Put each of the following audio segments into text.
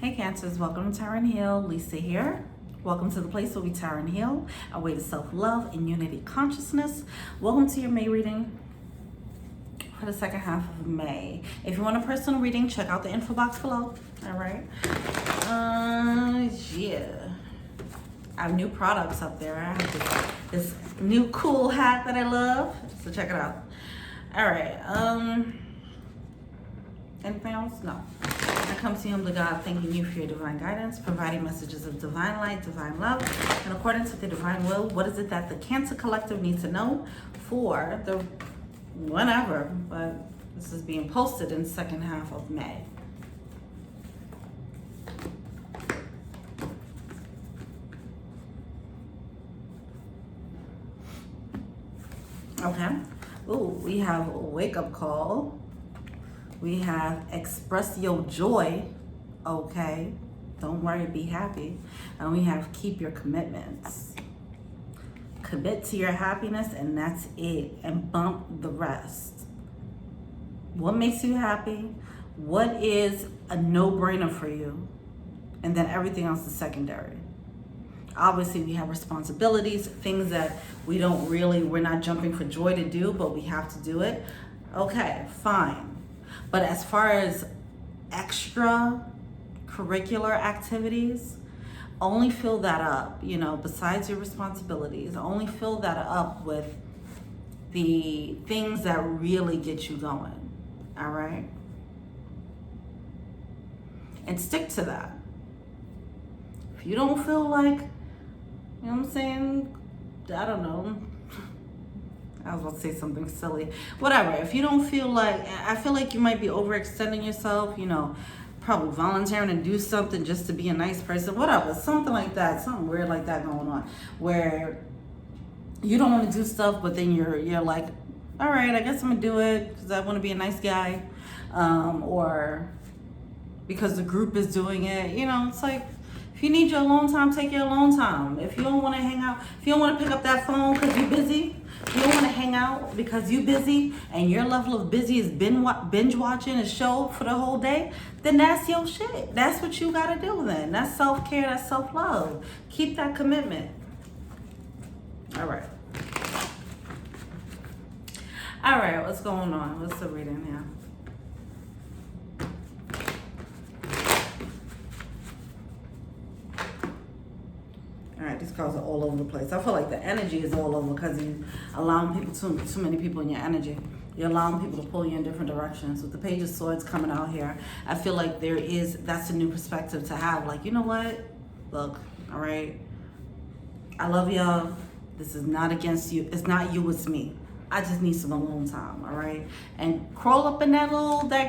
Hey Cancers, welcome to Tara and Heal. Lisa here. Welcome to the place where we Tara and Heal, our way to self-love and unity consciousness. Welcome to your May reading for the second half of May. If you want a personal reading, check out the info box below. All right. Yeah. I have new products up there. I have this new cool hat that I love. So check it out. All right. Anything else? No. I come to you, humbly God, thanking you for your divine guidance, providing messages of divine light, divine love, in accordance with the divine will. What is it that the Cancer Collective needs to know for the whenever, but this is being posted in the second half of May. Okay. Ooh, we have a wake-up call. We have express your joy, okay? Don't worry, be happy. And we have keep your commitments. Commit to your happiness and that's it. And bump the rest. What makes you happy? What is a no-brainer for you? And then everything else is secondary. Obviously, we have responsibilities, things that we're not jumping for joy to do, but we have to do it. Okay, fine. But as far as extra curricular activities, only fill that up, besides your responsibilities, only fill that up with the things that really get you going, all right? And stick to that. If you don't feel like, I don't know, I was about to say something silly. Whatever. If you don't feel like, I feel like you might be overextending yourself, probably volunteering to do something just to be a nice person, whatever, something like that, something weird like that going on, where you don't want to do stuff, but then you're like, all right, I guess I'm gonna do it because I want to be a nice guy, or because the group is doing it. It's like, if you need your alone time, take your alone time. If you don't want to hang out, if you don't want to pick up that phone because you're busy, if you don't want to hang out because you're busy and your level of busy is binge watching a show for the whole day, then that's your shit. That's what you got to do then. That's self-care, that's self-love. Keep that commitment. All right. All right, what's going on? What's the reading here? All right, these cards are all over the place. I feel like the energy is all over because you're allowing people, too many people in your energy. You're allowing people to pull you in different directions. With the Page of Swords coming out here, I feel like that's a new perspective to have. Like, you know what? Look, all right, I love y'all. This is not against you. It's not you, it's me. I just need some alone time, all right? And crawl up in that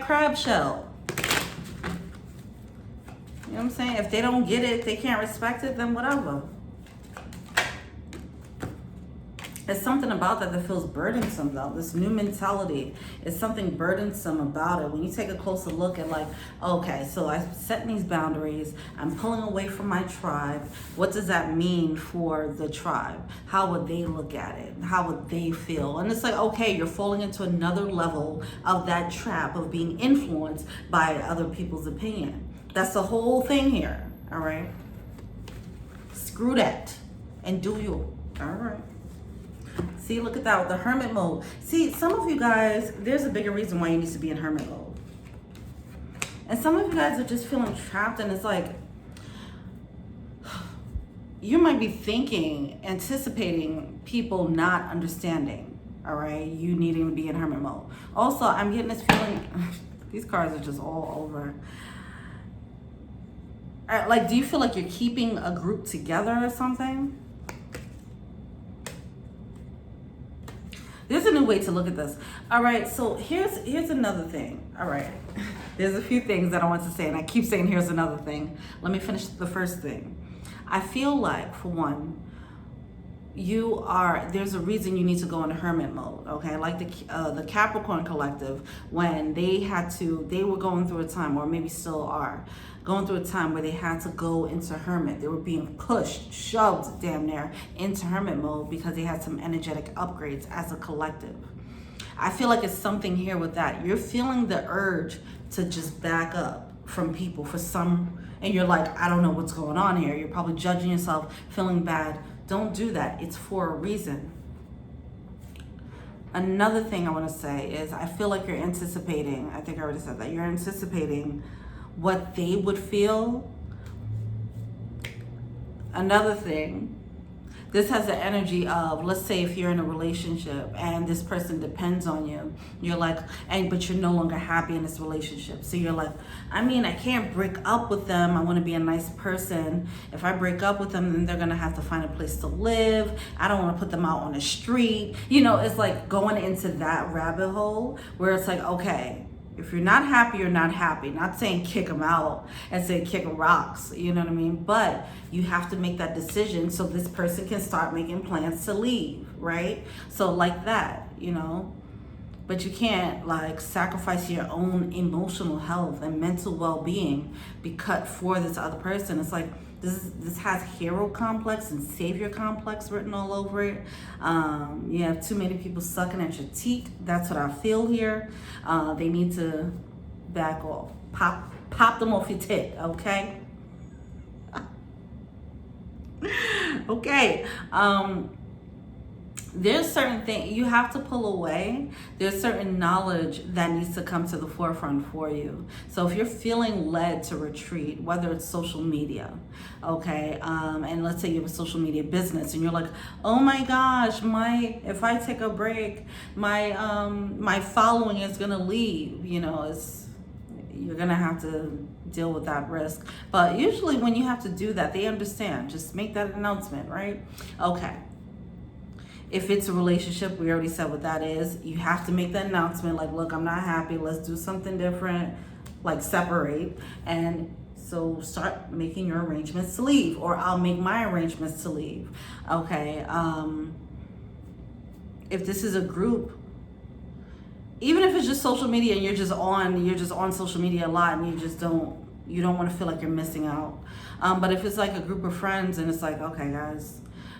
crab shell. You know what I'm saying? If they don't get it, they can't respect it, then whatever. There's something about that feels burdensome, though. This new mentality is something burdensome about it. When you take a closer look at, like, okay, so I'm setting these boundaries. I'm pulling away from my tribe. What does that mean for the tribe? How would they look at it? How would they feel? And it's like, okay, you're falling into another level of that trap of being influenced by other people's opinion. That's the whole thing here, all right? Screw that and do you, all right? See, look at that with the hermit mode. See, some of you guys, there's a bigger reason why you need to be in hermit mode. And some of you guys are just feeling trapped, and it's like, you might be anticipating people not understanding, all right? You needing to be in hermit mode. Also, I'm getting this feeling, these cards are just all over. Like, do you feel like you're keeping a group together or something? There's a new way to look at this. All right, so here's another thing. All right, there's a few things that I want to say, and I keep saying here's another thing. Let me finish the first thing. I feel like, for one, there's a reason you need to go into hermit mode, okay? Like the Capricorn collective, when they were going through a time, or maybe still are, going through a time where they had to go into hermit. They were being pushed, shoved damn near into hermit mode because they had some energetic upgrades as a collective. I feel like it's something here with that. You're feeling the urge to just back up from people for some, and you're like, I don't know what's going on here. You're probably judging yourself, feeling bad. Don't do that. It's for a reason. Another thing I want to say is I feel like you're anticipating, I think I already said that, you're anticipating what they would feel. Another thing, this has the energy of, let's say if you're in a relationship and this person depends on you, you're like, but you're no longer happy in this relationship. So you're like, I mean, I can't break up with them. I want to be a nice person. If I break up with them, then they're going to have to find a place to live. I don't want to put them out on the street. You know, it's like going into that rabbit hole where it's like, okay, if you're not happy, you're not happy. Not saying kick them out and say kick rocks, you know what I mean? But you have to make that decision so this person can start making plans to leave, right? So like that, you know? But you can't like sacrifice your own emotional health and mental well-being for this other person. It's like, this has hero complex and savior complex written all over it. You have too many people sucking at your teeth. That's what I feel here. They need to back off. Pop them off your tit, okay? Okay. There's certain things you have to pull away. There's certain knowledge that needs to come to the forefront for you. So if you're feeling led to retreat, whether it's social media, okay, and let's say you have a social media business and you're like, oh my gosh, if I take a break, my following is gonna leave. You know, you're gonna have to deal with that risk. But usually when you have to do that, they understand. Just make that announcement, right? Okay. If it's a relationship, we already said what that is. You have to make the announcement like, look, I'm not happy. Let's do something different, like separate. And so start making your arrangements to leave, or I'll make my arrangements to leave. Okay. If this is a group, even if it's just social media and you're just on social media a lot and you don't want to feel like you're missing out. But if it's like a group of friends and it's like, okay, guys,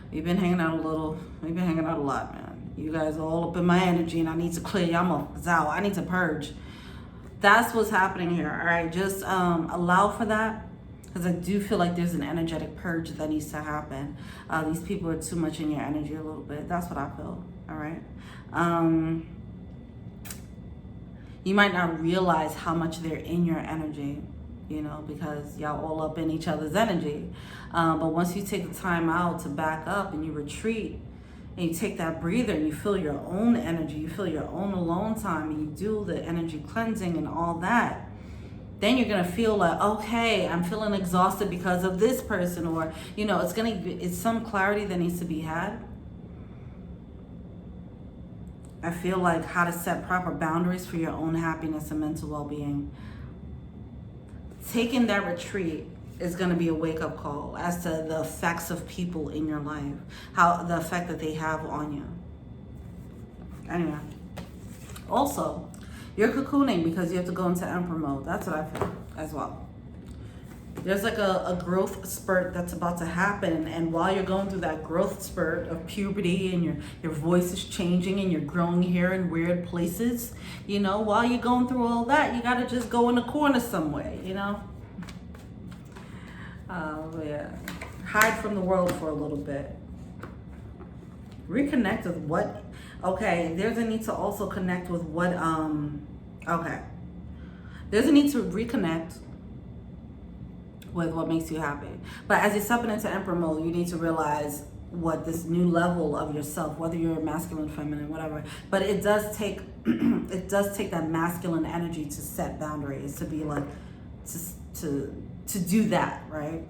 we've been hanging out a little. We've been hanging out a lot, man. You guys are all up in my energy and I need to clear y'all motherfuckers out. I need to purge. That's what's happening here, all right? Just allow for that, because I do feel like there's an energetic purge that needs to happen. These people are too much in your energy a little bit. That's what I feel, all right? You might not realize how much they're in your energy, you know, because y'all all up in each other's energy. But once you take the time out to back up and you retreat and you take that breather and you feel your own energy, you feel your own alone time, and you do the energy cleansing and all that, then you're gonna feel like, okay, I'm feeling exhausted because of this person, or, you know, it's some clarity that needs to be had. I feel like how to set proper boundaries for your own happiness and mental well-being. Taking that retreat is going to be a wake-up call as to the effects of people in your life, the effect that they have on you. Anyway, also, you're cocooning because you have to go into Emperor mode. That's what I feel as well. There's like a growth spurt that's about to happen, and while you're going through that growth spurt of puberty and your voice is changing and you're growing hair in weird places, you know, while you're going through all that, you gotta just go in the corner some way, you know? Yeah. Hide from the world for a little bit. Reconnect with what? Okay, there's a need to also connect with what, okay. There's a need to reconnect with what makes you happy. But as you're stepping into Emperor mode, you need to realize what this new level of yourself, whether you're masculine, feminine, whatever, but it does take that masculine energy to set boundaries, to be like, to do that, right?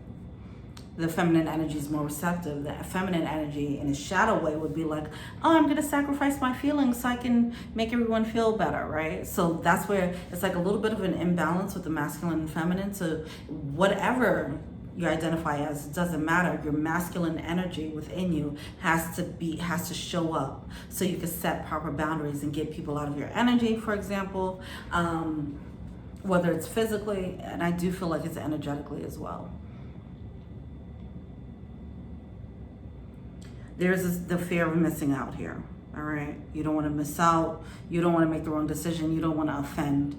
The feminine energy is more receptive. The feminine energy in a shadow way would be like, oh, I'm gonna sacrifice my feelings so I can make everyone feel better, right? So that's where it's like a little bit of an imbalance with the masculine and feminine. So whatever you identify as, it doesn't matter. Your masculine energy within you has to show up so you can set proper boundaries and get people out of your energy, for example, whether it's physically, and I do feel like it's energetically as well. There's the fear of missing out here, all right? You don't want to miss out. You don't want to make the wrong decision. You don't want to offend.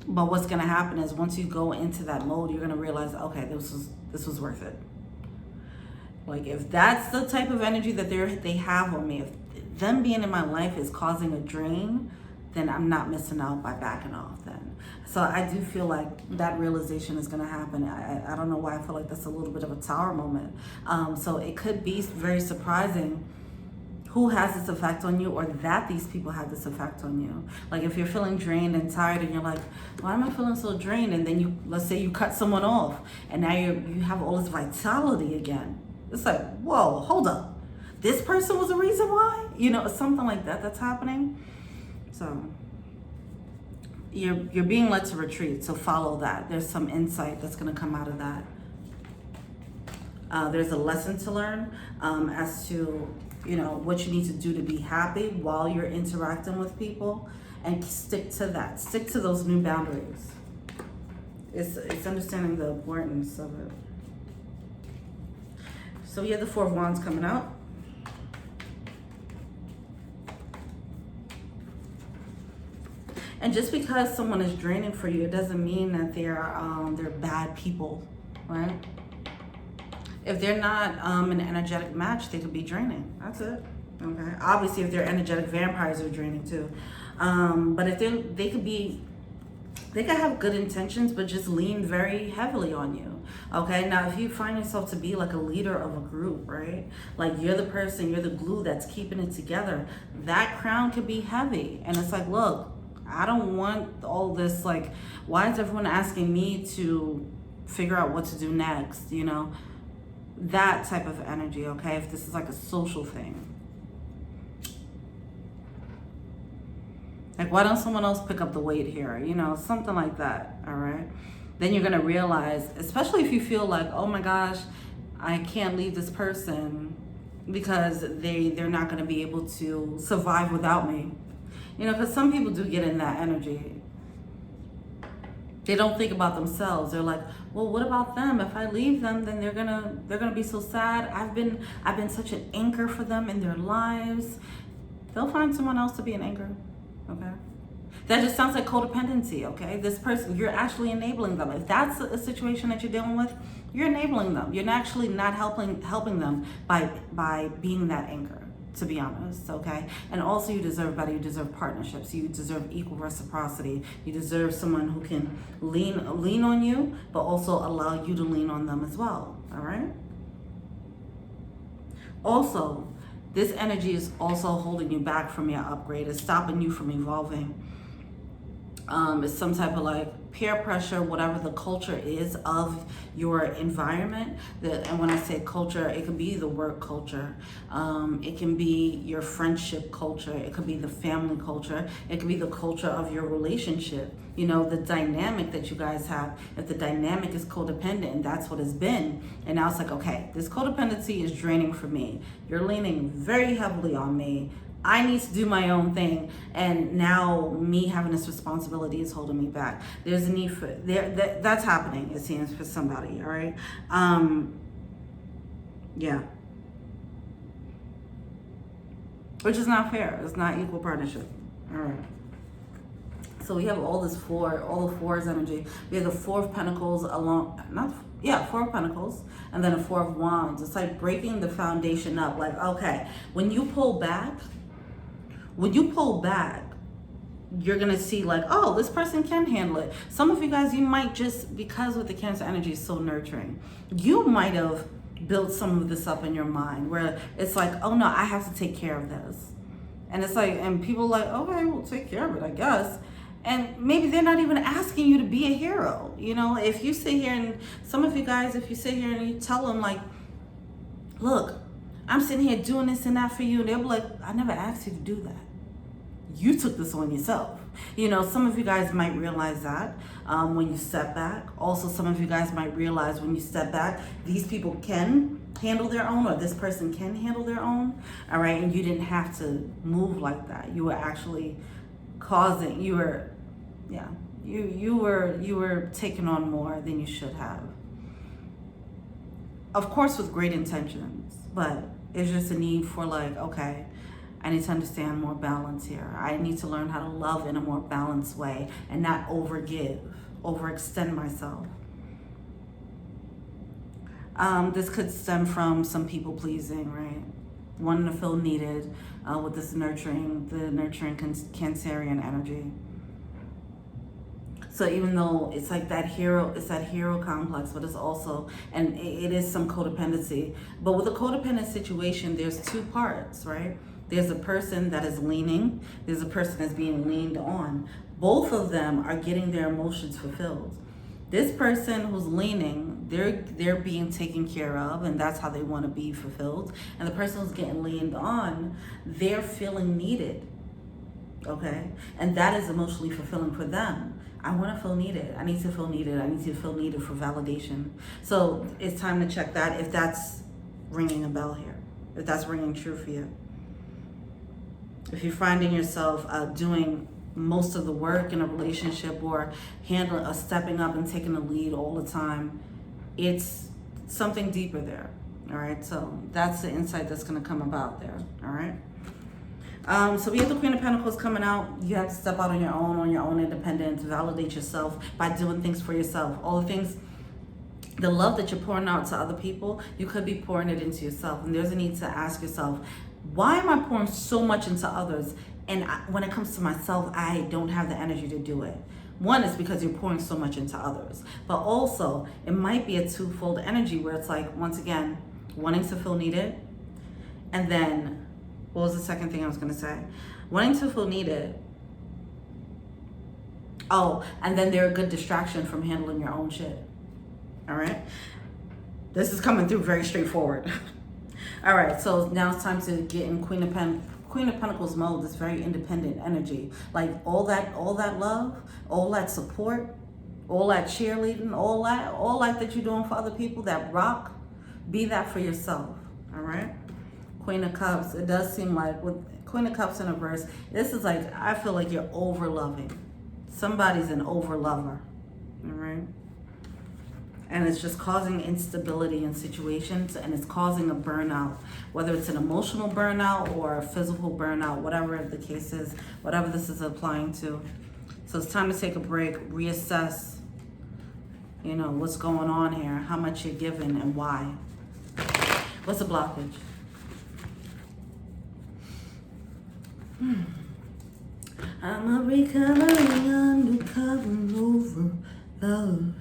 But what's going to happen is once you go into that mode, you're going to realize, okay, this was worth it. Like, if that's the type of energy that they have on me, if them being in my life is causing a drain, then I'm not missing out by backing off then. So I do feel like that realization is going to happen. I don't know why I feel like that's a little bit of a tower moment. So it could be very surprising who has this effect on you, or that these people have this effect on you. Like, if you're feeling drained and tired and you're like, why am I feeling so drained? And then let's say you cut someone off and now you have all this vitality again. It's like, whoa, hold up. This person was the reason why? You know, something like that that's happening. So you're being led to retreat, so follow that. There's some insight that's gonna come out of that. There's a lesson to learn as to, you know, what you need to do to be happy while you're interacting with people, and stick to that. Stick to those new boundaries. It's understanding the importance of it. So we have the Four of Wands coming out. And just because someone is draining for you, it doesn't mean that they're bad people, right? If they're not an energetic match, they could be draining. That's it. Okay. Obviously, if they're energetic vampires, they're draining too. But if they could have good intentions, but just lean very heavily on you. Okay. Now, if you find yourself to be like a leader of a group, right? Like, you're the person, you're the glue that's keeping it together. That crown could be heavy, and it's like, look, I don't want all this. Like, why is everyone asking me to figure out what to do next? You know. That type of energy, okay? If this is like a social thing. Like, why don't someone else pick up the weight here? You know, something like that, all right? Then you're gonna realize, especially if you feel like, oh my gosh, I can't leave this person because they're not gonna be able to survive without me. You know, because some people do get in that energy. They don't think about themselves. They're like, well, what about them? If I leave them, then they're gonna be so sad. I've been such an anchor for them in their lives. They'll find someone else to be an anchor. Okay? That just sounds like codependency, okay? This person, you're actually enabling them. If that's a situation that you're dealing with, you're enabling them. You're actually not helping them by being that anchor, to be honest, okay? And also, you deserve better. You deserve partnerships. You deserve equal reciprocity. You deserve someone who can lean on you, but also allow you to lean on them as well, all right? Also, this energy is also holding you back from your upgrade. It's stopping you from evolving. It's some type of like peer pressure, whatever the culture is of your environment. And when I say culture, it could be the work culture. It can be your friendship culture. It could be the family culture. It could be the culture of your relationship. You know, the dynamic that you guys have. If the dynamic is codependent, and that's what it's been, and now it's like, okay, this codependency is draining for me. You're leaning very heavily on me. I need to do my own thing, and now me having this responsibility is holding me back. There's a need for that's happening, it seems, for somebody. All right, yeah, which is not fair. It's not equal partnership. All right. So we have all the fours energy. We have the Four of Pentacles Four of Pentacles, and then a Four of Wands. It's like breaking the foundation up. Like, okay, when you pull back, you're gonna see like, oh, this person can handle it. Some of you guys, you might just, because with the Cancer energy is so nurturing, you might have built some of this up in your mind where it's like, oh no, I have to take care of this. And it's like, and people are like, okay, we'll take care of it, I guess. And maybe they're not even asking you to be a hero. You know, if you sit here and some of you guys, if you sit here and you tell them like, look, I'm sitting here doing this and that for you, and they'll be like, I never asked you to do that. You took this on yourself. You know, some of you guys might realize that when you step back. Also, some of you guys might realize when you step back, these people can handle their own, or this person can handle their own. All right, and you didn't have to move like that. You were actually causing. You were taking on more than you should have. Of course, with great intentions, but it's just a need for like, okay, I need to understand more balance here. I need to learn how to love in a more balanced way and not overextend myself. This could stem from some people pleasing, right? Wanting to feel needed with this nurturing Cancerian energy. So even though it's like that hero, it's that hero complex, but it's also, and it is some codependency. But with a codependent situation, there's two parts, right? There's a person that is leaning, there's a person that's being leaned on. Both of them are getting their emotions fulfilled. This person who's leaning, they're being taken care of, and that's how they want to be fulfilled. And the person who's getting leaned on, they're feeling needed, okay? And that is emotionally fulfilling for them. I want to feel needed. I need to feel needed. I need to feel needed for validation. So it's time to check that if that's ringing a bell here, if that's ringing true for you. If you're finding yourself doing most of the work in a relationship or handling stepping up and taking the lead all the time, it's something deeper there. All right, so that's the insight that's going to come about there. All right. So we have the Queen of Pentacles coming out. You have to step out on your own independence, validate yourself by doing things for yourself. All the things, the love that you're pouring out to other people, you could be pouring it into yourself. And there's a need to ask yourself, why am I pouring so much into others? And when it comes to myself, I don't have the energy to do it. One is because you're pouring so much into others. But also, it might be a twofold energy where it's like, once again, wanting to feel needed. And then, what was the second thing I was going to say? Wanting to feel needed. Oh, and then they're a good distraction from handling your own shit. All right? This is coming through very straightforward. All right, so now it's time to get in Queen of Pentacles mode, this very independent energy. Like all that love, all that support, all that cheerleading, all that you're doing for other people, that rock, be that for yourself, all right? Queen of Cups, it does seem like with Queen of Cups in a verse, this is like, I feel like you're over-loving. Somebody's an over-lover, all right? And it's just causing instability in situations, and it's causing a burnout, whether it's an emotional burnout or a physical burnout, whatever the case is, whatever this is applying to. So it's time to take a break, reassess, you know, what's going on here, how much you're giving and why. What's the blockage? I'm a recovering undercover over love.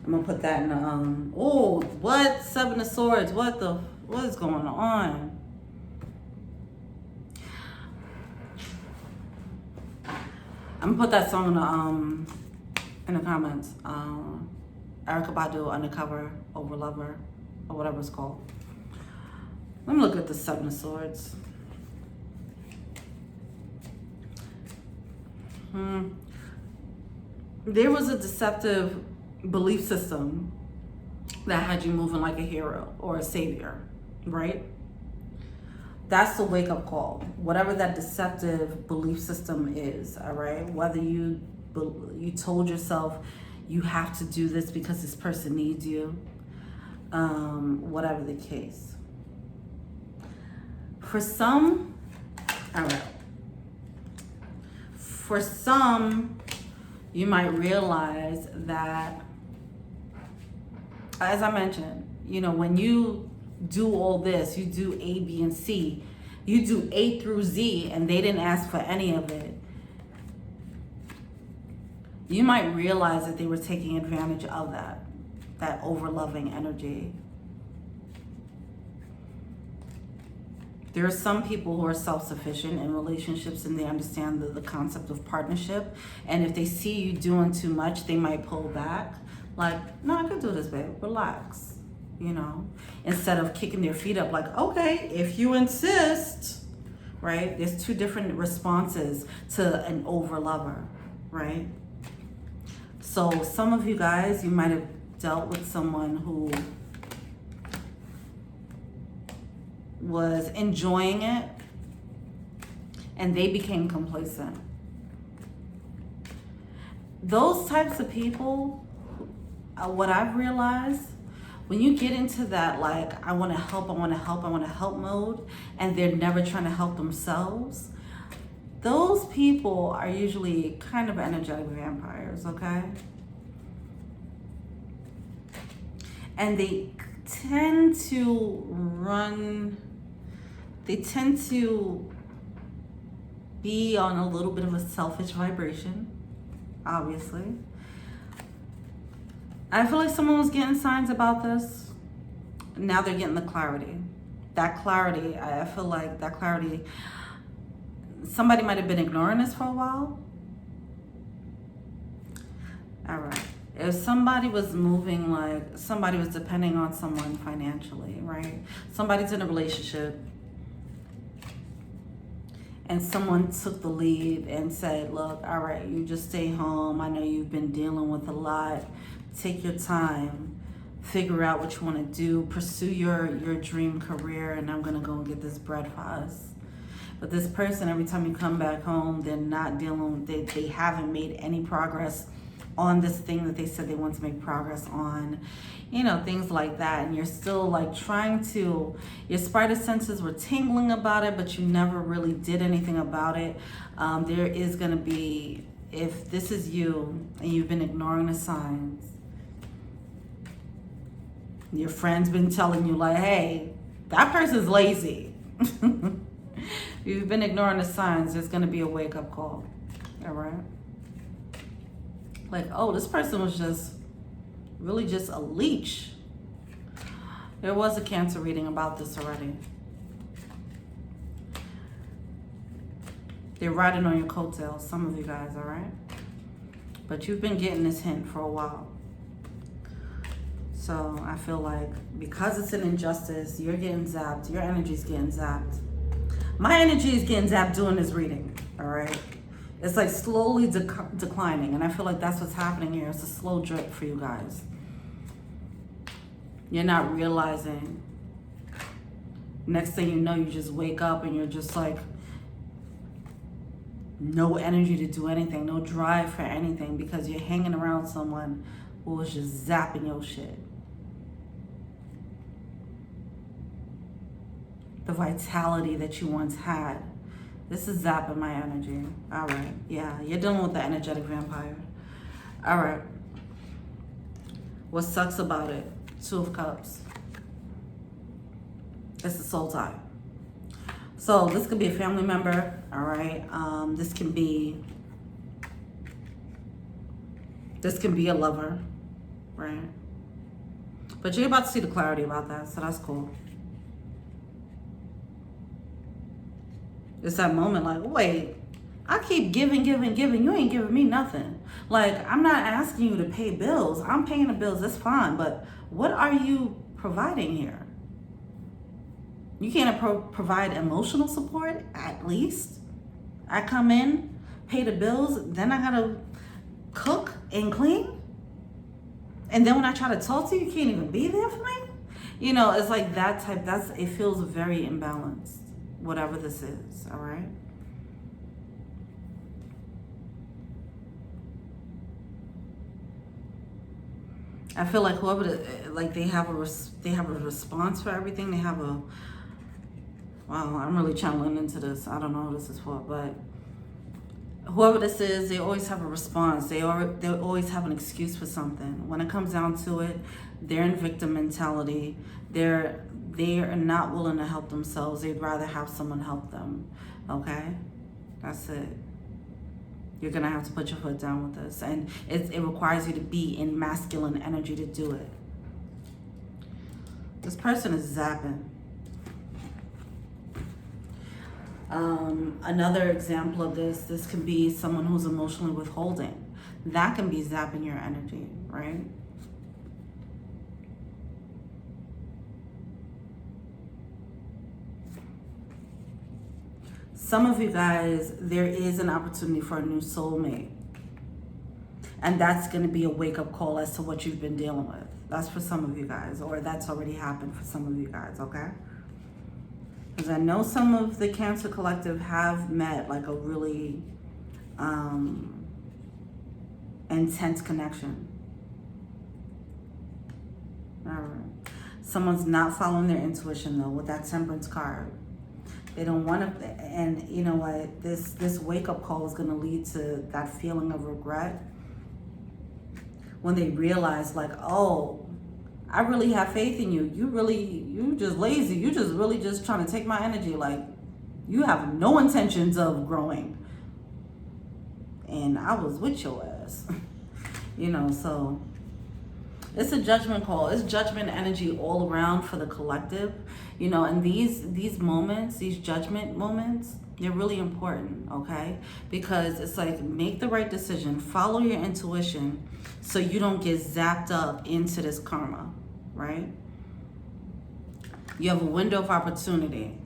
I'm gonna put that in the, oh, what? Seven of Swords, what is going on? I'm gonna put that song in the comments. Erykah Badu, Undercover Over Lover, or whatever it's called. Let me look at the Seven of Swords. There was a deceptive belief system that had you moving like a hero or a savior, right? That's the wake-up call. Whatever that deceptive belief system is, all right? Whether you told yourself you have to do this because this person needs you, whatever the case. For some, all right. For some, you might realize that, as I mentioned, you know, when you do all this, you do A, B, and C, you do A through Z, and they didn't ask for any of it. You might realize that they were taking advantage of that over-loving energy. There are some people who are self-sufficient in relationships and they understand the concept of partnership. And if they see you doing too much, they might pull back. Like, no, I could do this, babe. Relax, you know? Instead of kicking their feet up like, okay, if you insist, right? There's two different responses to an over-lover, right? So some of you guys, you might have dealt with someone who was enjoying it and they became complacent. Those types of people, what I've realized, when you get into that, like, I want to help, I want to help, I want to help mode, and they're never trying to help themselves, those people are usually kind of energetic vampires, okay? And they tend to be on a little bit of a selfish vibration, obviously. I feel like someone was getting signs about this. Now they're getting the clarity. That clarity, I feel like that clarity, somebody might have been ignoring this for a while. All right. If somebody was moving, like somebody was depending on someone financially, right? Somebody's in a relationship and someone took the lead and said, look, all right, you just stay home. I know you've been dealing with a lot. Take your time, figure out what you want to do, pursue your dream career, and I'm gonna go and get this bread for us. But this person, every time you come back home, they're not dealing with, they haven't made any progress on this thing that they said they want to make progress on, you know, things like that. And you're still like trying to, your spider senses were tingling about it, but you never really did anything about it. There is gonna be, if this is you and you've been ignoring the signs, your friend's been telling you like, hey, that person's lazy. You've been ignoring the signs, there's gonna be a wake-up call, all right? Like, oh, this person was just really just a leech. There was a Cancer reading about this already. They're riding on your coattails, some of you guys, all right? But you've been getting this hint for a while. So I feel like because it's an injustice, you're getting zapped, your energy's getting zapped. My energy is getting zapped doing this reading, all right? It's like slowly declining, and I feel like that's what's happening here. It's a slow drip for you guys. You're not realizing. Next thing you know, you just wake up and you're just like, no energy to do anything, no drive for anything, because you're hanging around someone who was just zapping your shit. The vitality that you once had. This is zapping my energy. All right, yeah, you're dealing with the energetic vampire. All right. What sucks about it? 2 of Cups. It's the soul tie. So this could be a family member, all right? This can be a lover, right? But you're about to see the clarity about that, so that's cool. It's that moment like, wait, I keep giving. You ain't giving me nothing. Like, I'm not asking you to pay bills. I'm paying the bills, that's fine. But what are you providing here? You can't provide emotional support, at least. I come in, pay the bills, then I gotta cook and clean. And then when I try to talk to you, you can't even be there for me. You know, it's like that type, it feels very imbalanced. Whatever this is, all right? I feel like whoever, like they have a response for everything. They have a, wow, I'm really channeling into this. I don't know what this is for, but whoever this is, they always have a response. They always have an excuse for something. When it comes down to it, they're in victim mentality. They are not willing to help themselves. They'd rather have someone help them, okay? That's it. You're gonna have to put your foot down with this. And it requires you to be in masculine energy to do it. This person is zapping. Another example of this can be someone who's emotionally withholding. That can be zapping your energy, right? Some of you guys, there is an opportunity for a new soulmate. And that's going to be a wake-up call as to what you've been dealing with. That's for some of you guys, or that's already happened for some of you guys, okay? Because I know some of the Cancer Collective have met like a really intense connection. All right. Someone's not following their intuition though with that Temperance card. They don't want to, and you know what? This wake-up call is going to lead to that feeling of regret when they realize like, oh, I really have faith in you. You just lazy. You just really just trying to take my energy. Like, you have no intentions of growing. And I was with your ass. You know, so it's a judgment call. It's judgment energy all around for the collective. You know, and these moments, these judgment moments, they're really important, okay? Because it's like, make the right decision, follow your intuition so you don't get zapped up into this karma, right? You have a window of opportunity.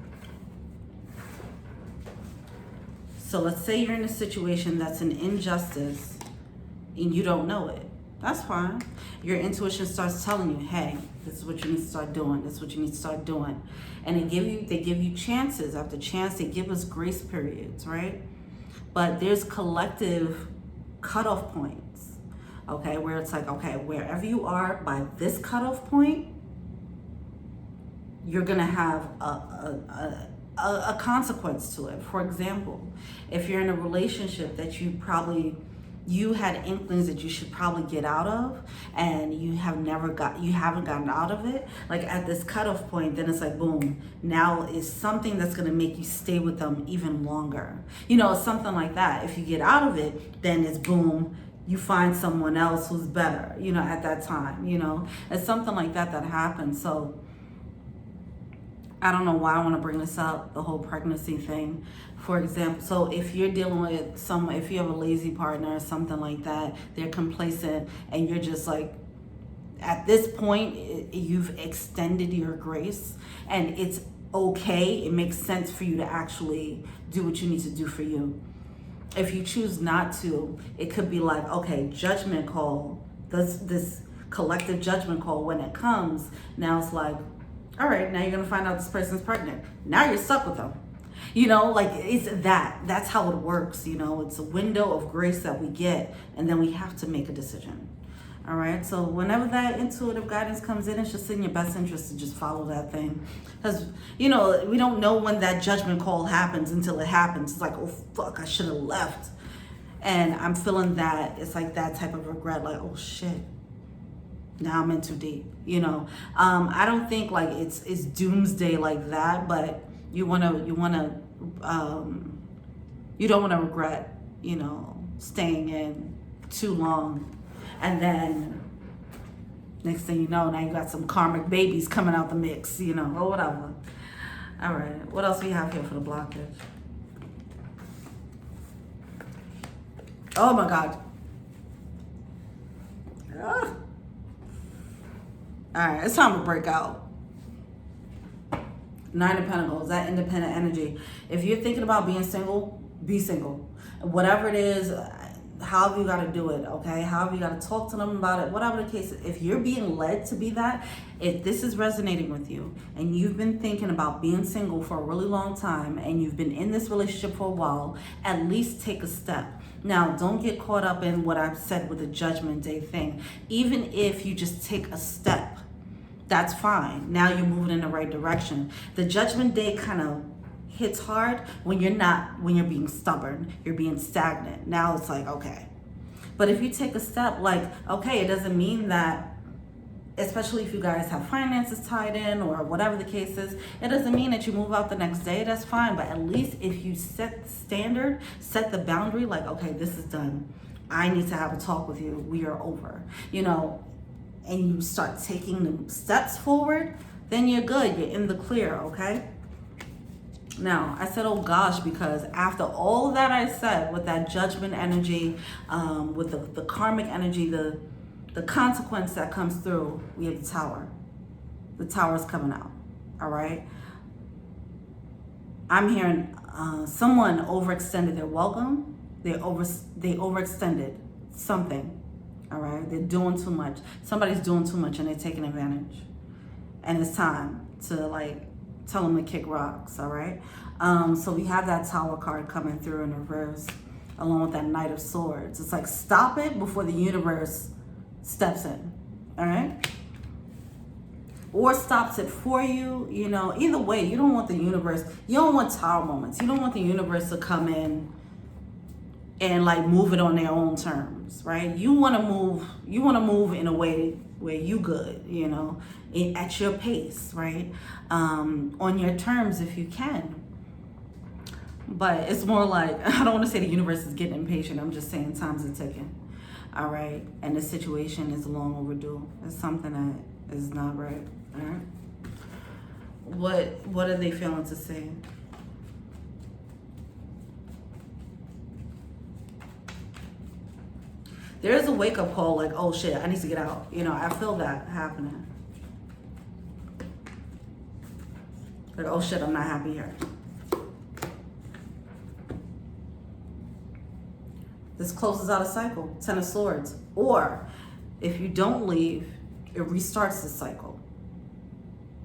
So let's say you're in a situation that's an injustice and you don't know it. That's fine. Your intuition starts telling you, hey, this is what you need to start doing. This is what you need to start doing. And they give you chances after chance. They give us grace periods, right? But there's collective cutoff points, okay? Where it's like, okay, wherever you are by this cutoff point, you're gonna have a consequence to it. For example, if you're in a relationship that you had inklings that you should probably get out of, and you haven't gotten out of it, like at this cutoff point, then it's like, boom, now is something that's going to make you stay with them even longer. You know, something like that. If you get out of it, then it's boom, you find someone else who's better, you know, at that time, you know, it's something like that happens. So I don't know why I want to bring this up, the whole pregnancy thing. For example, so if you're dealing with someone, if you have a lazy partner or something like that, they're complacent, and you're just like, at this point, you've extended your grace, and it's okay. It makes sense for you to actually do what you need to do for you. If you choose not to, it could be like, okay, judgment call, this collective judgment call, when it comes, now it's like, all right, now you're gonna find out this person's pregnant. Now you're stuck with them. You know, like it's that's how it works. You know, it's a window of grace that we get, and then we have to make a decision. All right, so whenever that intuitive guidance comes in, it's just in your best interest to just follow that thing. Because, you know, we don't know when that judgment call happens until it happens. It's like, oh, fuck, I should have left. And I'm feeling that, it's like that type of regret, like, oh, shit. Now I'm in too deep, you know. I don't think like it's doomsday like that, but you don't want to regret, you know, staying in too long, and then next thing you know, now you got some karmic babies coming out the mix, you know, or whatever. All right, what else we have here for the blockage? Oh my God. Ah. All right, it's time to break out. Nine of Pentacles, that independent energy. If you're thinking about being single, be single. Whatever it is, however you got to do it, okay? However you got to talk to them about it, whatever the case is. If you're being led to be that, if this is resonating with you and you've been thinking about being single for a really long time and you've been in this relationship for a while, at least take a step. Now, don't get caught up in what I've said with the Judgment Day thing. Even if you just take a step, that's fine. Now you're moving in the right direction. The Judgment Day kind of hits hard when you're being stubborn, you're being stagnant. Now it's like, okay. But if you take a step, like, okay, it doesn't mean that, especially if you guys have finances tied in or whatever the case is, it doesn't mean that you move out the next day. That's fine. But at least if you set the standard, set the boundary, like, okay, this is done. I need to have a talk with you. We are over, you know, and you start taking the steps forward, then you're good. You're in the clear, okay? Now, I said, oh gosh, because after all that I said with that judgment energy, with the karmic energy, the consequence that comes through, we have the Tower. The Tower's coming out, all right? I'm hearing someone overextended their welcome. They overextended something, all right? They're doing too much. Somebody's doing too much and they're taking advantage. And it's time to like tell them to kick rocks, all right? So we have that Tower card coming through in reverse along with that Knight of Swords. It's like, stop it before the universe steps in, all right? or stops it for you. You know, either way, you don't want the universe, you don't want tower moments. You don't want the universe to come in and like move it on their own terms, right? You want to move in a way where you good, you know, at your pace, right? On your terms if you can. But it's more like, I don't want to say the universe is getting impatient. I'm just saying times are ticking. All right. And the situation is long overdue. It's something that is not right. All right. What are they feeling to say? There's a wake-up call like, oh shit, I need to get out. You know, I feel that happening. Like, oh shit, I'm not happy here. This closes out a cycle, 10 of Swords. Or if you don't leave, it restarts the cycle.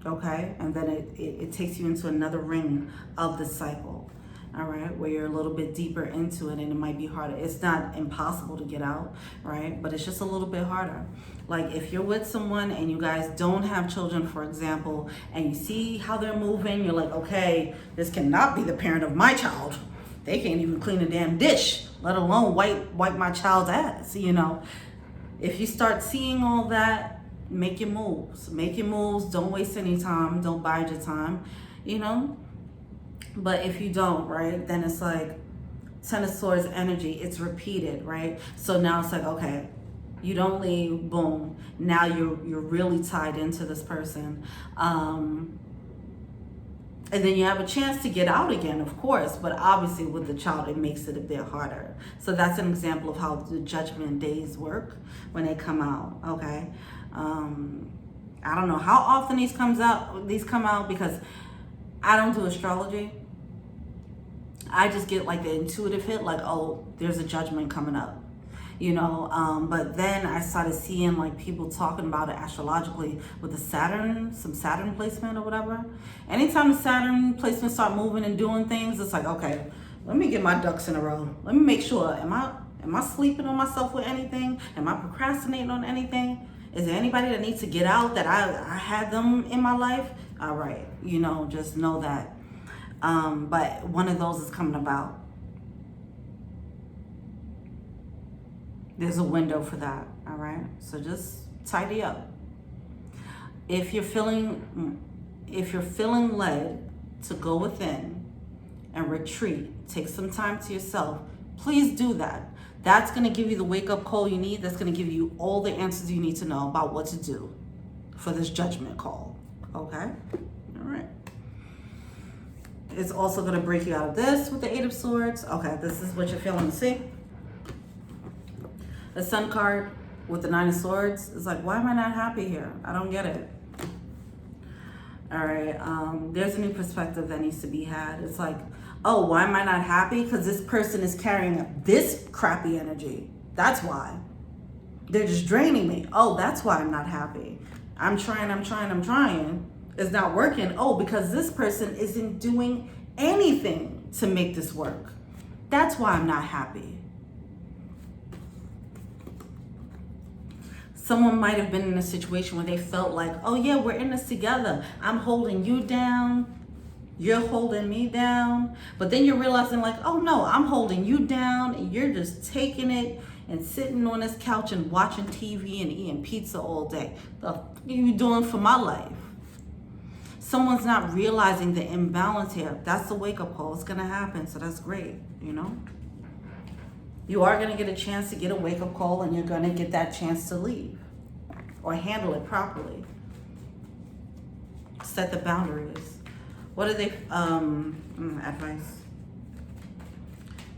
Okay? And then it takes you into another ring of the cycle. All right? Where you're a little bit deeper into it and it might be harder. It's not impossible to get out, right? But it's just a little bit harder. Like if you're with someone and you guys don't have children, for example, and you see how they're moving, you're like, okay, this cannot be the parent of my child. They can't even clean a damn dish, let alone wipe my child's ass, you know. If you start seeing all that, make your moves. Make your moves. Don't waste any time. Don't bide your time, you know. But if you don't, right, then it's like 10 of Swords energy. It's repeated, right? So now it's like, okay, you don't leave, boom. Now you're really tied into this person. And then you have a chance to get out again, of course, but obviously with the child, it makes it a bit harder. So that's an example of how the judgment days work when they come out, okay? I don't know how often these come out because I don't do astrology. I just get like the intuitive hit, like, oh, there's a judgment coming up. You know, but then I started seeing like people talking about it astrologically with the some Saturn placement or whatever. Anytime the Saturn placements start moving and doing things, it's like, okay, let me get my ducks in a row. Let me make sure, am I sleeping on myself with anything? Am I procrastinating on anything? Is there anybody that needs to get out that I had them in my life? All right, you know, just know that. But one of those is coming about. There's a window for that, all right? So just tidy up. If you're feeling led to go within and retreat, take some time to yourself, please do that. That's gonna give you the wake-up call you need. That's gonna give you all the answers you need to know about what to do for this judgment call, okay? All right. It's also gonna break you out of this with the 8 of Swords. Okay, this is what you're feeling to see. The Sun card with the 9 of Swords is like, why am I not happy here? I don't get it. All right, there's a new perspective that needs to be had. It's like, oh, why am I not happy? Because this person is carrying this crappy energy. That's why. They're just draining me. Oh, that's why I'm not happy. I'm trying. It's not working. Oh, because this person isn't doing anything to make this work. That's why I'm not happy. Someone might have been in a situation where they felt like, oh yeah, we're in this together. I'm holding you down. You're holding me down. But then you're realizing like, oh no, I'm holding you down and you're just taking it and sitting on this couch and watching TV and eating pizza all day. The fuck are you doing for my life? Someone's not realizing the imbalance here. That's the wake-up call. It's gonna happen, so that's great, you know? You are going to get a chance to get a wake-up call and you're going to get that chance to leave or handle it properly. Set the boundaries. What are they, advice?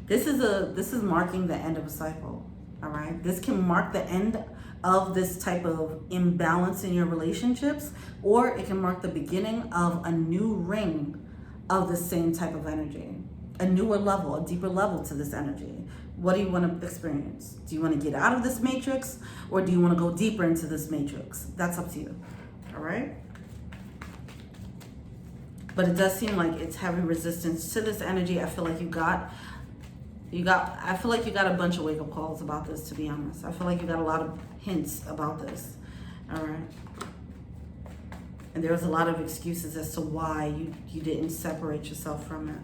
This is marking the end of a cycle, all right? This can mark the end of this type of imbalance in your relationships, or it can mark the beginning of a new ring of the same type of energy, a newer level, a deeper level to this energy. What do you want to experience? Do you want to get out of this matrix or do you want to go deeper into this matrix? That's up to you, all right? But it does seem like it's having resistance to this energy. I feel like I feel like you got a bunch of wake-up calls about this, to be honest. I feel like you got a lot of hints about this, all right? And there was a lot of excuses as to why you didn't separate yourself from it.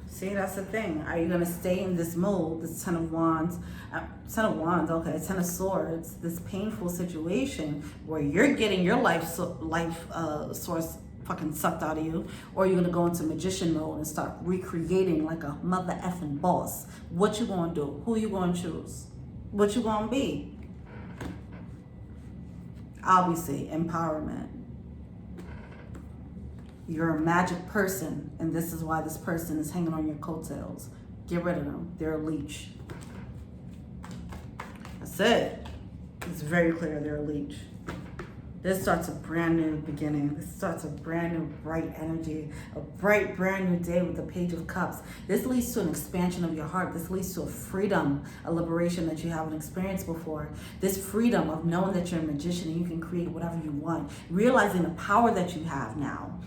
See, that's the thing. Are you going to stay in this mode, this Ten of Wands, okay, Ten of Swords, this painful situation where you're getting your life source fucking sucked out of you, or you're going to go into magician mode and start recreating like a mother effing boss? What you going to do? Who you going to choose? What you going to be? Obviously, empowerment. You're a magic person, and this is why this person is hanging on your coattails. Get rid of them. They're a leech. That's it. It's very clear they're a leech. This starts a brand new beginning. This starts a brand new bright energy, a bright brand new day with the Page of Cups. This leads to an expansion of your heart. This leads to a freedom, a liberation that you haven't experienced before. This freedom of knowing that you're a magician and you can create whatever you want. Realizing the power that you have now.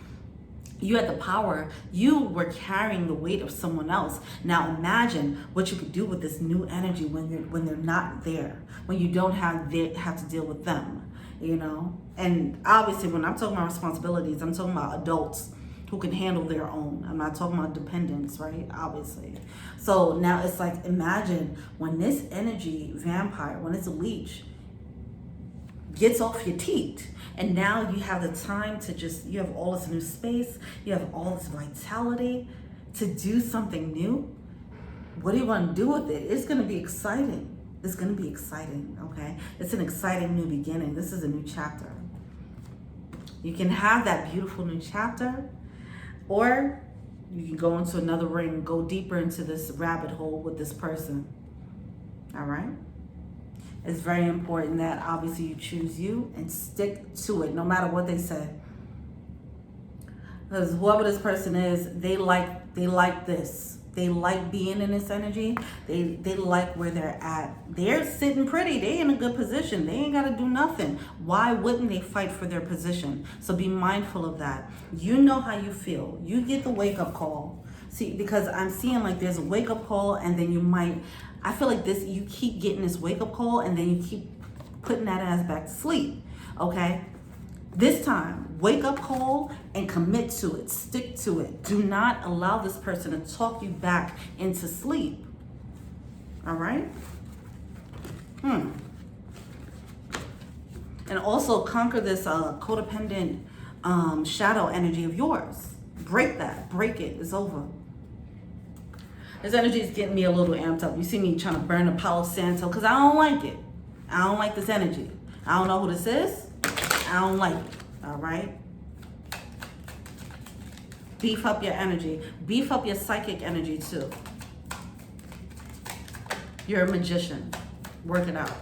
You had the power. You were carrying the weight of someone else. Now imagine what you could do with this new energy when they're not there, when you don't have to deal with them, you know? And obviously, when I'm talking about responsibilities, I'm talking about adults who can handle their own. I'm not talking about dependents, right? Obviously. So now it's like, imagine when this energy vampire, when it's a leech, gets off your teeth. And now you have the time to you have all this new space, you have all this vitality to do something new. What do you want to do with it? It's going to be exciting. It's going to be exciting, okay? It's an exciting new beginning. This is a new chapter. You can have that beautiful new chapter, or you can go into another ring, go deeper into this rabbit hole with this person, all right? It's very important that obviously you choose you and stick to it no matter what they say. Because whoever this person is, they like this. They like being in this energy. They like where they're at. They're sitting pretty. They in a good position. They ain't got to do nothing. Why wouldn't they fight for their position? So be mindful of that. You know how you feel. You get the wake-up call. See, because I'm seeing like there's a wake-up call, and then you might... I feel like this, you keep getting this wake-up call, and then you keep putting that ass back to sleep, okay? This time, wake-up call and commit to it. Stick to it. Do not allow this person to talk you back into sleep, all right? And also conquer this codependent shadow energy of yours. Break that. Break it. It's over. This energy is getting me a little amped up. You see me trying to burn a Palo Santo because I don't like it. I don't like this energy. I don't know who this is. I don't like it. All right? Beef up your energy. Beef up your psychic energy too. You're a magician. Work it out.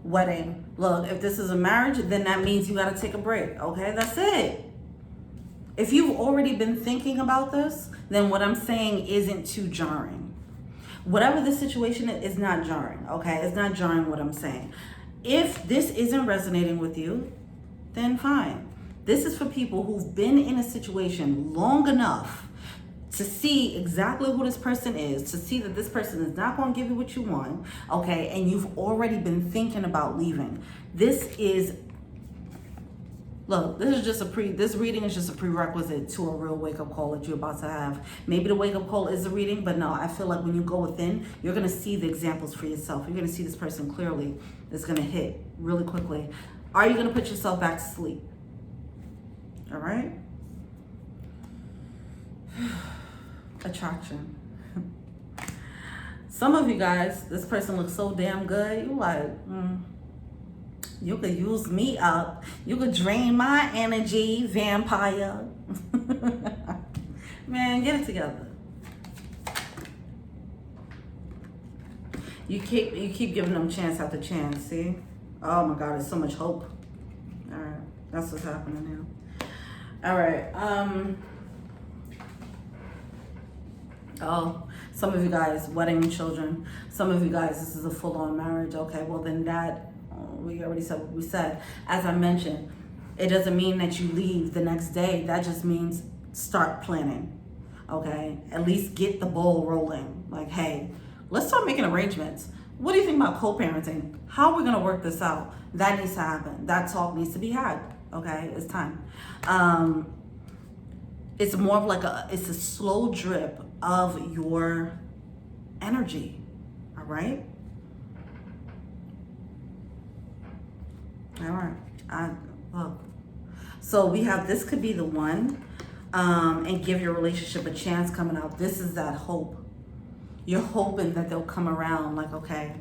Wedding. Look, if this is a marriage, then that means you got to take a break. Okay? That's it. If you've already been thinking about this, then what I'm saying isn't too jarring. Whatever the situation is not jarring, okay? It's not jarring what I'm saying. If this isn't resonating with you, then fine. This is for people who've been in a situation long enough to see exactly who this person is, to see that this person is not going to give you what you want, okay? And you've already been thinking about leaving. Look, this reading is just a prerequisite to a real wake-up call that you're about to have. Maybe the wake-up call is a reading, but no, I feel like when you go within, you're going to see the examples for yourself. You're going to see this person clearly. It's going to hit really quickly. Are you going to put yourself back to sleep? All right? Attraction. Some of you guys, this person looks so damn good. You're like, you could use me up. You could drain my energy, vampire. Man, get it together. You keep giving them chance after chance, see? Oh my God, there's so much hope. All right, that's what's happening now. All right, oh, some of you guys, wedding and children. Some of you guys, this is a full-on marriage. Okay, well then that, we already said what we said. As I mentioned, it doesn't mean that you leave the next day. That just means start planning, okay? At least get the ball rolling. Like, hey, let's start making arrangements. What do you think about co-parenting? How are we gonna work this out? That needs to happen. That talk needs to be had. Okay, it's time. It's more of like it's a slow drip of your energy. All right. All right. Look. So we have, this could be the one, and give your relationship a chance coming out. This is that hope. You're hoping that they'll come around. Like, okay.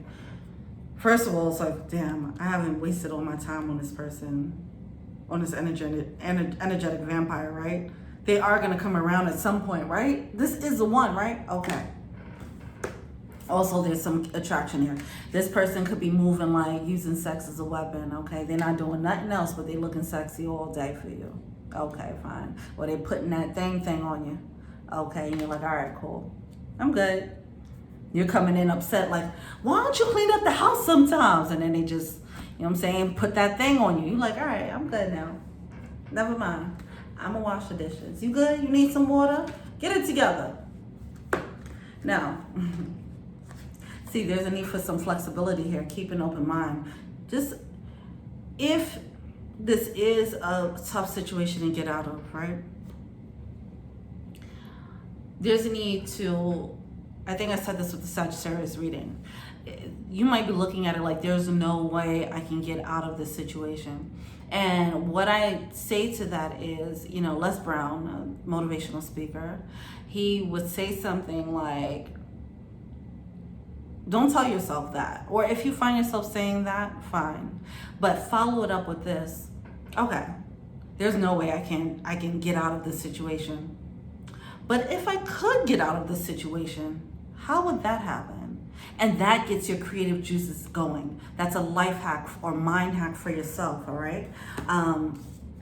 First of all, it's like, damn, I haven't wasted all my time on this person, on this energetic vampire, right? They are going to come around at some point, right? This is the one, right? Okay. Also, there's some attraction here. This person could be moving like using sex as a weapon, okay? They're not doing nothing else, but they looking sexy all day for you. Okay, fine. Or they putting that thing on you. Okay, and you're like, all right, cool. I'm good. You're coming in upset like, why don't you clean up the house sometimes? And then they just, you know what I'm saying, put that thing on you. You're like, all right, I'm good now. Never mind. I'm gonna wash the dishes. You good? You need some water? Get it together. Now, see, there's a need for some flexibility here. Keep an open mind. Just, if this is a tough situation to get out of, right? There's a need to, I think I said this with the Sagittarius reading. You might be looking at it like there's no way I can get out of this situation. And what I say to that is, you know, Les Brown, a motivational speaker, he would say something like, don't tell yourself that. Or if you find yourself saying that, fine. But follow it up with this. Okay, there's no way I can get out of this situation. But if I could get out of this situation, how would that happen? And that gets your creative juices going. That's a life hack or mind hack for yourself, all right?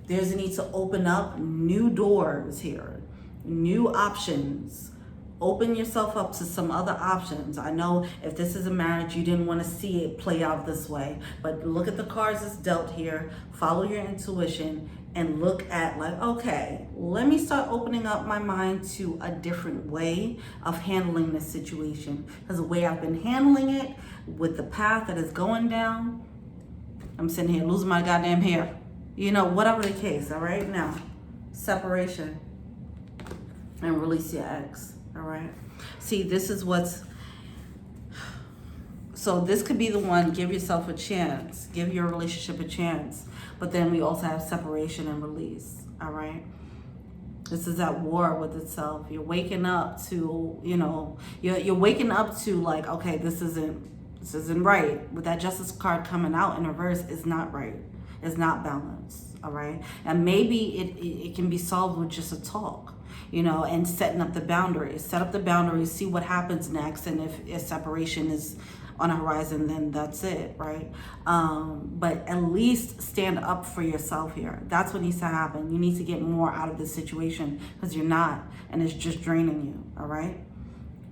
There's a need to open up new doors here, new options. Open yourself up to some other options. I know if this is a marriage, you didn't want to see it play out this way, but look at the cards that's dealt here, follow your intuition, and look at like, okay, let me start opening up my mind to a different way of handling this situation. Because the way I've been handling it with the path that is going down, I'm sitting here losing my goddamn hair. You know, whatever the case, all right? Now, separation and release your ex, all right? See, this is what's, so this could be the one, give yourself a chance, give your relationship a chance. But then we also have separation and release, all right? This is at war with itself. You're waking up to, you know, you're waking up to like, okay, this isn't right. With that Justice card coming out in reverse, it's not right. It's not balanced, all right? And maybe it can be solved with just a talk, you know, and setting up the boundaries. Set up the boundaries, see what happens next, and if separation is on a horizon, then that's it, right? But at least stand up for yourself here. That's what needs to happen. You need to get more out of this situation because you're not, and it's just draining you, all right?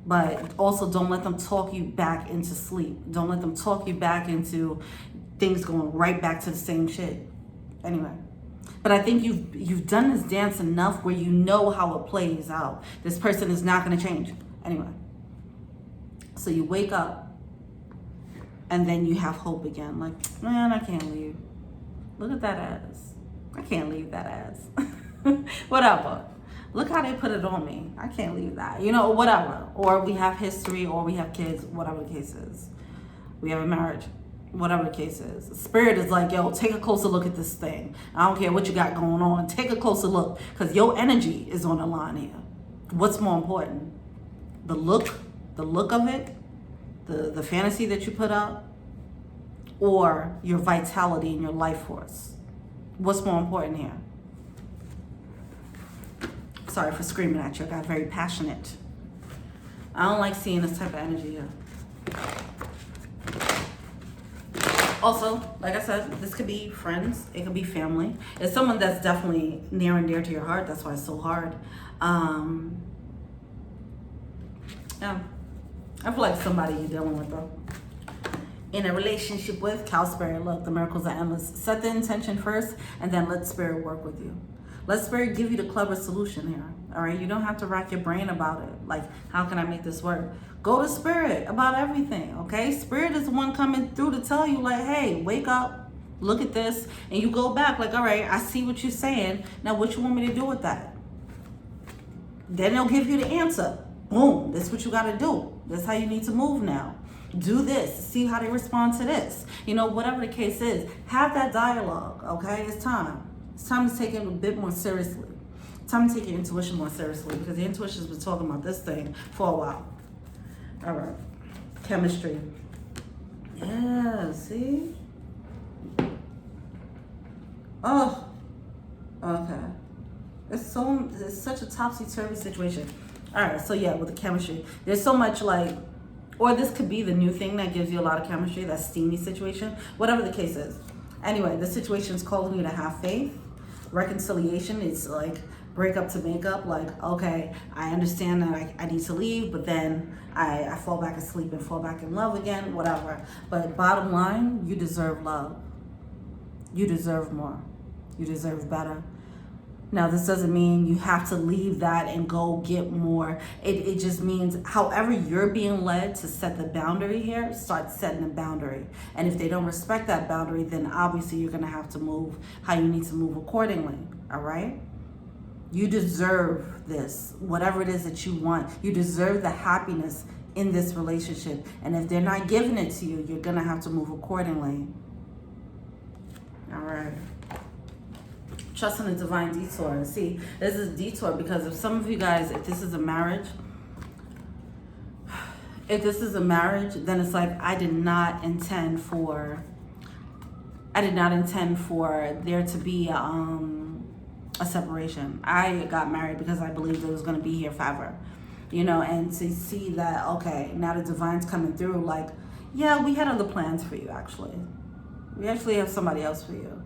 But also don't let them talk you back into sleep. Don't let them talk you back into things going right back to the same shit. Anyway, but I think you've done this dance enough where you know how it plays out. This person is not going to change. Anyway, so you wake up, and then you have hope again. Like, man, I can't leave. Look at that ass. I can't leave that ass. Whatever. Look how they put it on me. I can't leave that. You know, whatever. Or we have history, or we have kids, whatever the case is. We have a marriage, whatever the case is. Spirit is like, yo, take a closer look at this thing. I don't care what you got going on. Take a closer look, because your energy is on the line here. What's more important? The look of it? The fantasy that you put up, or your vitality and your life force? What's more important here? Sorry for screaming at you. I got very passionate. I don't like seeing this type of energy here. Also, like I said, this could be friends. It could be family. It's someone that's definitely near and dear to your heart. That's why it's so hard. Yeah. I feel like somebody you're dealing with, though. In a relationship with, Cow Spirit, look, the miracles are endless. Set the intention first, and then let Spirit work with you. Let Spirit give you the clever solution here, all right? You don't have to rack your brain about it. Like, how can I make this work? Go to Spirit about everything, okay? Spirit is the one coming through to tell you, like, hey, wake up, look at this, and you go back like, all right, I see what you're saying. Now, what you want me to do with that? Then they'll give you the answer. Boom, this is what you got to do. That's how you need to move now. Do this, see how they respond to this. You know, whatever the case is, have that dialogue, okay? It's time. It's time to take it a bit more seriously. It's time to take your intuition more seriously, because the intuition's been talking about this thing for a while. All right, chemistry. Yeah, see? Oh, okay. It's such a topsy-turvy situation. All right, so yeah, with the chemistry, there's so much like, or this could be the new thing that gives you a lot of chemistry, that steamy situation, whatever the case is. Anyway, this situation is calling you to have faith. Reconciliation is like break up to make up, like, okay, I understand that I need to leave, but then I fall back asleep and fall back in love again, whatever. But bottom line, you deserve love. You deserve more. You deserve better. Now, this doesn't mean you have to leave that and go get more. It just means however you're being led to set the boundary here, start setting a boundary. And if they don't respect that boundary, then obviously you're going to have to move how you need to move accordingly. All right? You deserve this, whatever it is that you want. You deserve the happiness in this relationship. And if they're not giving it to you, you're going to have to move accordingly. All right. Trust in a divine detour. See, this is a detour because if some of you guys, if this is a marriage, then it's like I did not intend for there to be a separation. I got married because I believed it was going to be here forever, you know, and to see that, okay, now the divine's coming through, like, yeah, we had other plans for you, actually. We actually have somebody else for you.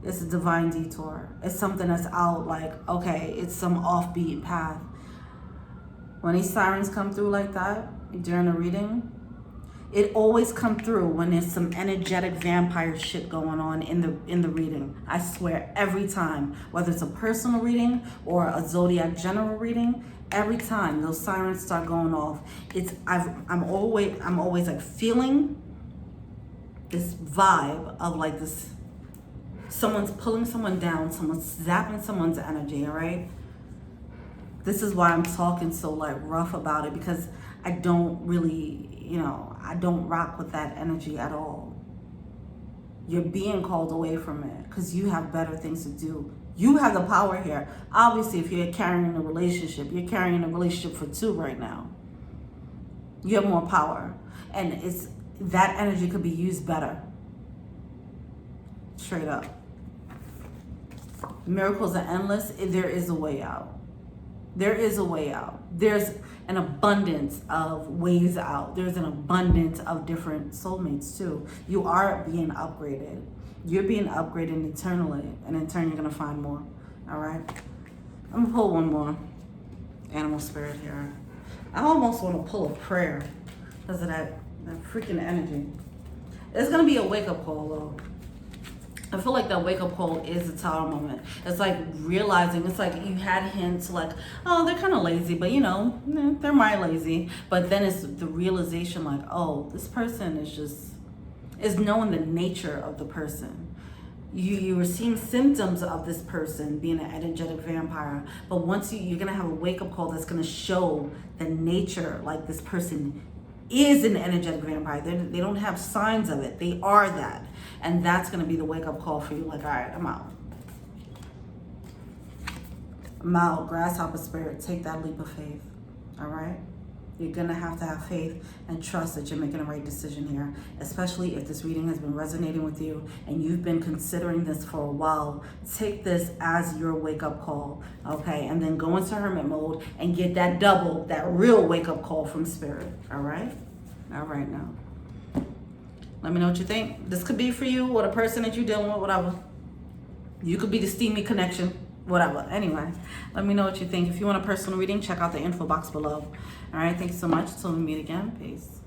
It's a divine detour. It's something that's out, like, okay, it's some offbeat path. When these sirens come through like that during a reading, it always come through when there's some energetic vampire shit going on in the reading. I swear, every time, whether it's a personal reading or a zodiac general reading, every time those sirens start going off, I'm always like feeling this vibe of like this. Someone's pulling someone down, someone's zapping someone's energy, all right? This is why I'm talking so like rough about it, because I don't really, I don't rock with that energy at all. You're being called away from it because you have better things to do. You have the power here. Obviously, if you're carrying a relationship, you're carrying a relationship for two right now. You have more power. And that energy could be used better. Straight up. Miracles are endless. There is a way out. There is a way out. There's an abundance of ways out. There's an abundance of different soulmates too. You are being upgraded. You're being upgraded eternally, and in turn, you're gonna find more. All right. I'm gonna pull one more animal spirit here. I almost want to pull a prayer because of that freaking energy. It's gonna be a wake-up call though. I feel like that wake-up call is a tower moment. It's like realizing, it's like you had hints like, oh, they're kind of lazy, but they're my lazy. But then it's the realization like, oh, this person is knowing the nature of the person. You were seeing symptoms of this person being an energetic vampire, but once you're gonna have a wake-up call that's gonna show the nature, like this person is an energetic vampire. They don't have signs of it. They are that. And that's going to be the wake-up call for you. Like, all right, I'm out. I'm out. Grasshopper spirit, take that leap of faith. All right? You're going to have faith and trust that you're making the right decision here, especially if this reading has been resonating with you and you've been considering this for a while. Take this as your wake-up call, okay? And then go into hermit mode and get that real wake-up call from spirit, all right? All right now. Let me know what you think. This could be for you or the person that you're dealing with, whatever. You could be the steamy connection, whatever. Anyway, let me know what you think. If you want a personal reading, check out the info box below. All right, thanks so much. Until we meet again, peace.